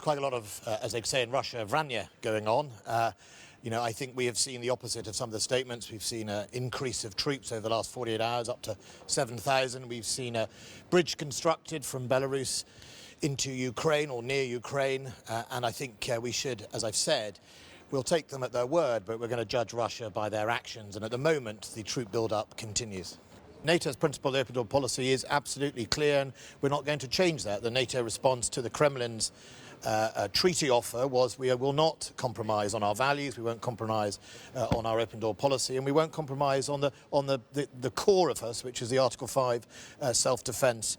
quite a lot of, as they say in Russia, vranya going on. I think we have seen the opposite of some of the statements. We've seen an increase of troops over the last 48 hours, up to 7,000. We've seen a bridge constructed from Belarus into Ukraine or near Ukraine. And I think we should, as I've said, we'll take them at their word, but we're going to judge Russia by their actions. And at the moment, the troop build-up continues. NATO's principled open door policy is absolutely clear, and we're not going to change that. The NATO response to the Kremlin's treaty offer was we will not compromise on our values, we won't compromise on our open door policy, and we won't compromise on the core of us, which is the Article 5 self-defence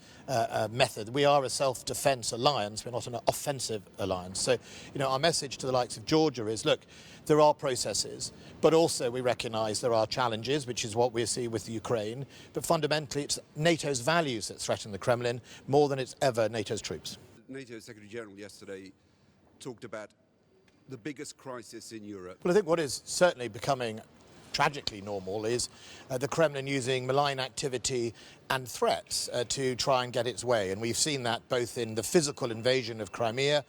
method. We are a self-defence alliance, we're not an offensive alliance. So, our message to the likes of Georgia is, look, there are processes, but also we recognise there are challenges, which is what we see with Ukraine. But fundamentally, it's NATO's values that threaten the Kremlin more than it's ever NATO's troops. NATO Secretary General yesterday talked about the biggest crisis in Europe. Well, I think what is certainly becoming tragically normal is the Kremlin using malign activity and threats to try and get its way. And we've seen that both in the physical invasion of Crimea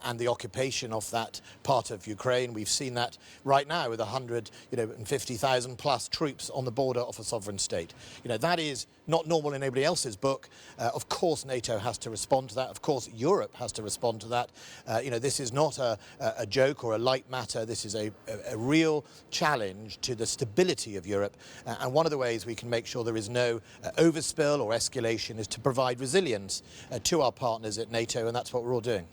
and the occupation of that part of Ukraine. We've seen that right now with 150,000 plus troops on the border of a sovereign state. That is not normal in anybody else's book. Of course, NATO has to respond to that. Of course, Europe has to respond to that. This is not a joke or a light matter. This is a real challenge to the stability of Europe. And one of the ways we can make sure there is no overspill or escalation is to provide resilience to our partners at NATO, and that's what we're all doing.